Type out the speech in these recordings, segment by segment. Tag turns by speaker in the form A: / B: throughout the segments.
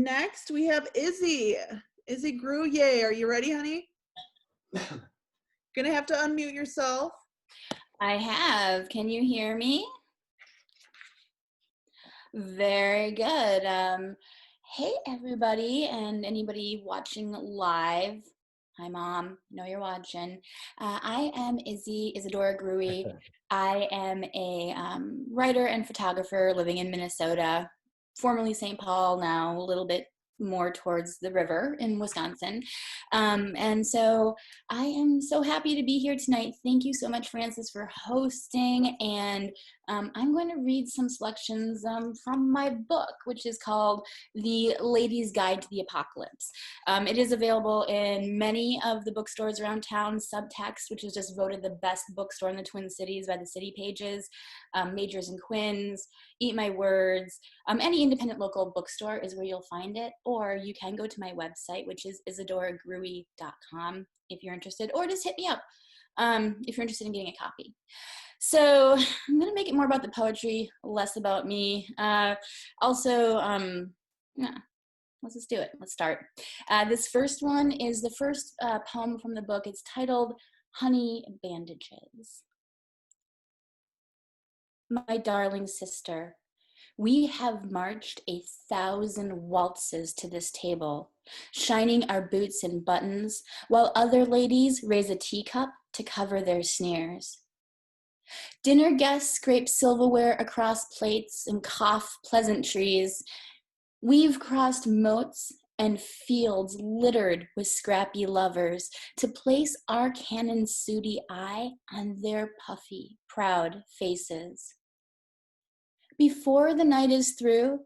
A: Next, we have Izzy. Izzy Gruye, are you ready, honey? Gonna have to unmute yourself.
B: I have. Can you hear me? Very good. Hey, everybody, and anybody watching live. Hi, Mom. I know you're watching. I am Isadora Gruye. I am a writer and photographer living in Minnesota, formerly St. Paul, now a little bit more towards the river in Wisconsin. And so I am so happy to be here tonight. Thank you so much, Francis, for hosting. And I'm going to read some selections from my book, which is called The Lady's Guide to the Apocalypse. It is available in many of the bookstores around town. Subtext, which is just voted the best bookstore in the Twin Cities by the City Pages, Majors and Quinns, Eat My Words, any independent local bookstore is where you'll find it, or you can go to my website, which is isadoragruye.com if you're interested, or just hit me up if you're interested in getting a copy. So I'm going to make it more about the poetry, less about me. Yeah, let's just do it. Let's start. This first one is the first poem from the book. It's titled Honey Bandages. My darling sister, we have marched 1,000 waltzes to this table, shining our boots and buttons, while other ladies raise a teacup to cover their sneers. Dinner guests scrape silverware across plates and cough pleasantries. We've crossed moats and fields littered with scrappy lovers to place our cannon sooty eye on their puffy, proud faces. Before the night is through,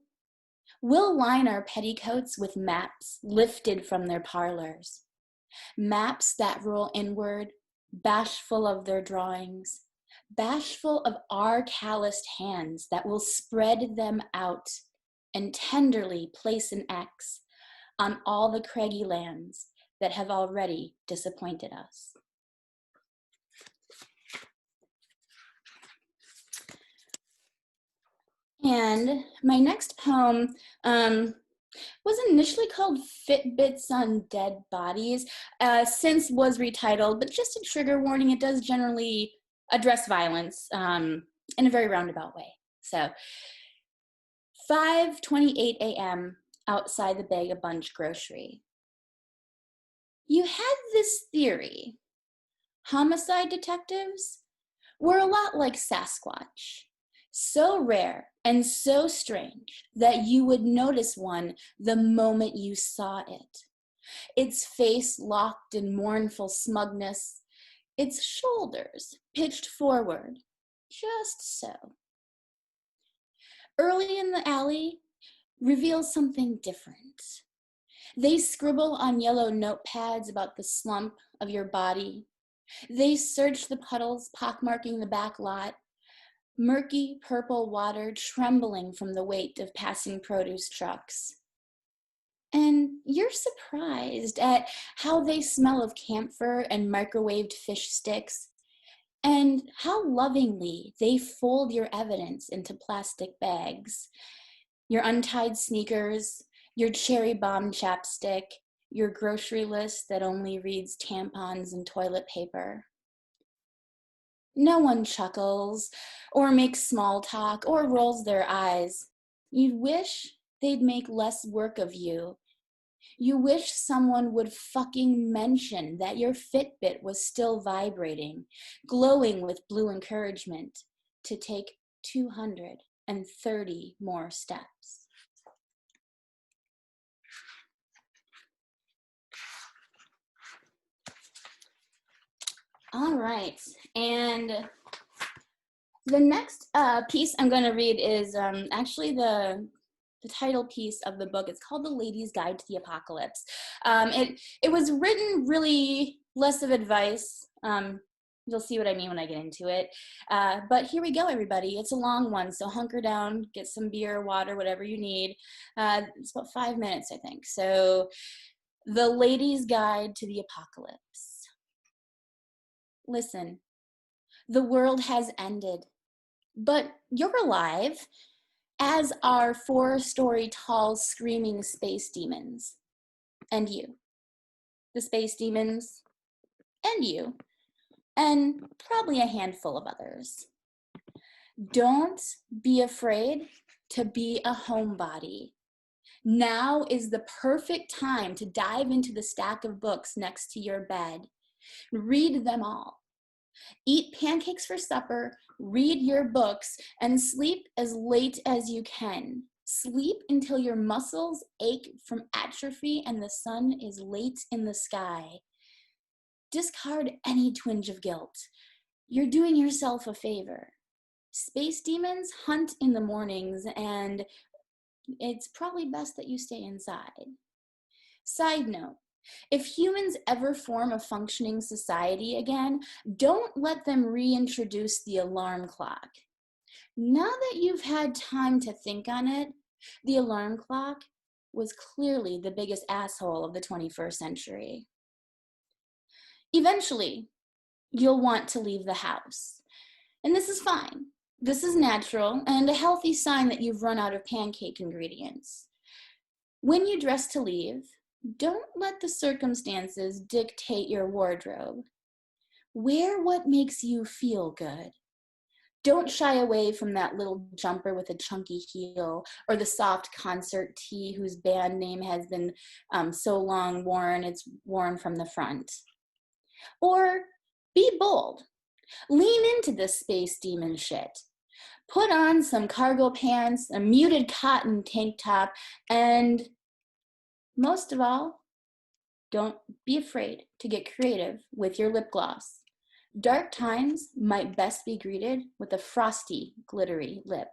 B: we'll line our petticoats with maps lifted from their parlors. Maps that roll inward, bashful of their drawings, bashful of our calloused hands that will spread them out and tenderly place an X on all the craggy lands that have already disappointed us. And my next poem was initially called Fitbits on Dead Bodies, since was retitled, but just a trigger warning, it does generally address violence in a very roundabout way. So 5:28 a.m. outside the Bag a Bunch grocery. You had this theory. Homicide detectives were a lot like Sasquatch. So rare and so strange that you would notice one the moment you saw it. Its face locked in mournful smugness, its shoulders pitched forward, just so. Early in the alley reveals something different. They scribble on yellow notepads about the slump of your body. They search the puddles pockmarking the back lot, murky purple water trembling from the weight of passing produce trucks. And you're surprised at how they smell of camphor and microwaved fish sticks, and how lovingly they fold your evidence into plastic bags. Your untied sneakers, your cherry bomb chapstick, your grocery list that only reads tampons and toilet paper. No one chuckles or makes small talk or rolls their eyes. You wish they'd make less work of you. You wish someone would fucking mention that your Fitbit was still vibrating, glowing with blue encouragement to take 230 more steps. All right, and the next piece I'm going to read is actually the title piece of the book. It's called The Lady's Guide to the Apocalypse. It was written really less of advice. You'll see what I mean when I get into it. But here we go, everybody. It's a long one, so hunker down, get some beer, water, whatever you need. It's about 5 minutes, I think. So, The Lady's Guide to the Apocalypse. Listen, the world has ended, but you're alive. as are 4-story tall screaming space demons. And you, the space demons, and you, and probably a handful of others. Don't be afraid to be a homebody. Now is the perfect time to dive into the stack of books next to your bed. Read them all. Eat pancakes for supper, read your books, and sleep as late as you can. Sleep until your muscles ache from atrophy and the sun is late in the sky. Discard any twinge of guilt. You're doing yourself a favor. Space demons hunt in the mornings, and it's probably best that you stay inside. Side note, if humans ever form a functioning society again, don't let them reintroduce the alarm clock. Now that you've had time to think on it, the alarm clock was clearly the biggest asshole of the 21st century. Eventually, you'll want to leave the house. And this is fine. This is natural and a healthy sign that you've run out of pancake ingredients. When you dress to leave, don't let the circumstances dictate your wardrobe. Wear what makes you feel good. Don't shy away from that little jumper with a chunky heel or the soft concert tee whose band name has been so long worn it's worn from the front. Or be bold. Lean into this space demon shit. Put on some cargo pants, a muted cotton tank top, and most of all, don't be afraid to get creative with your lip gloss. Dark times might best be greeted with a frosty, glittery lip.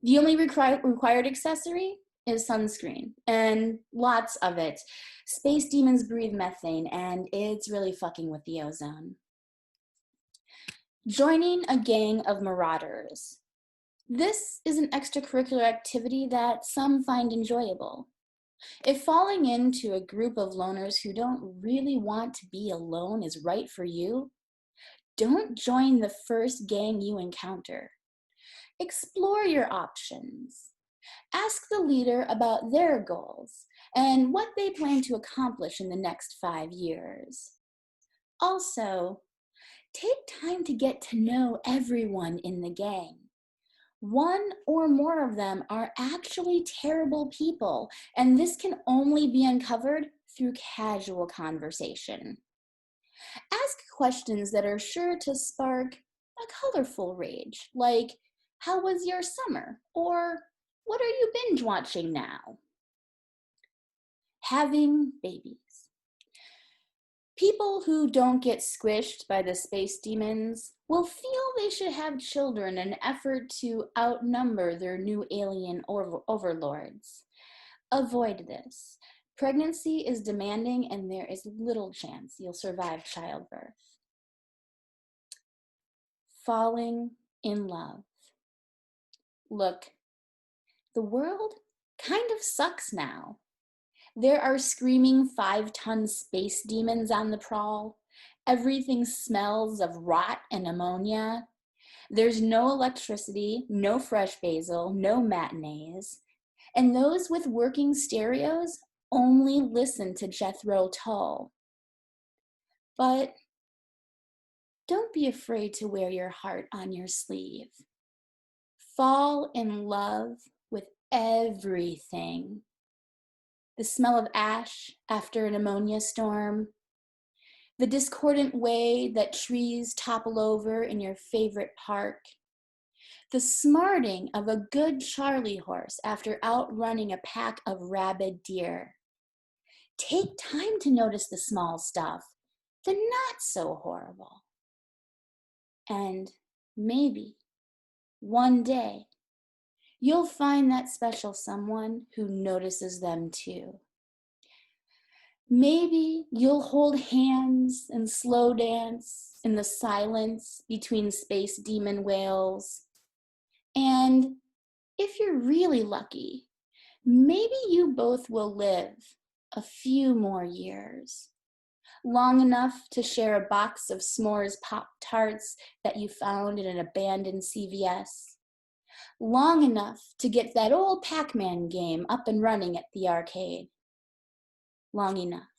B: The only required accessory is sunscreen, and lots of it. Space demons breathe methane, and it's really fucking with the ozone. Joining a gang of marauders. This is an extracurricular activity that some find enjoyable. If falling into a group of loners who don't really want to be alone is right for you, don't join the first gang you encounter. Explore your options. Ask the leader about their goals and what they plan to accomplish in the next 5 years. Also, take time to get to know everyone in the gang. One or more of them are actually terrible people, and this can only be uncovered through casual conversation. Ask questions that are sure to spark a colorful rage, like, how was your summer? Or, what are you binge watching now? Having babies. People who don't get squished by the space demons will feel they should have children in an effort to outnumber their new alien overlords. Avoid this. Pregnancy is demanding and there is little chance you'll survive childbirth. Falling in love. Look, the world kind of sucks now. There are screaming 5-ton space demons on the prowl. Everything smells of rot and ammonia. There's no electricity, no fresh basil, no matinees. And those with working stereos only listen to Jethro Tull. But don't be afraid to wear your heart on your sleeve. Fall in love with everything. The smell of ash after an ammonia storm, the discordant way that trees topple over in your favorite park, the smarting of a good Charlie horse after outrunning a pack of rabid deer. Take time to notice the small stuff, the not so horrible. And maybe one day, you'll find that special someone who notices them too. Maybe you'll hold hands and slow dance in the silence between space demon whales. And if you're really lucky, maybe you both will live a few more years. Long enough to share a box of s'mores Pop-Tarts that you found in an abandoned CVS. long enough to get that old Pac-Man game up and running at the arcade. Long enough.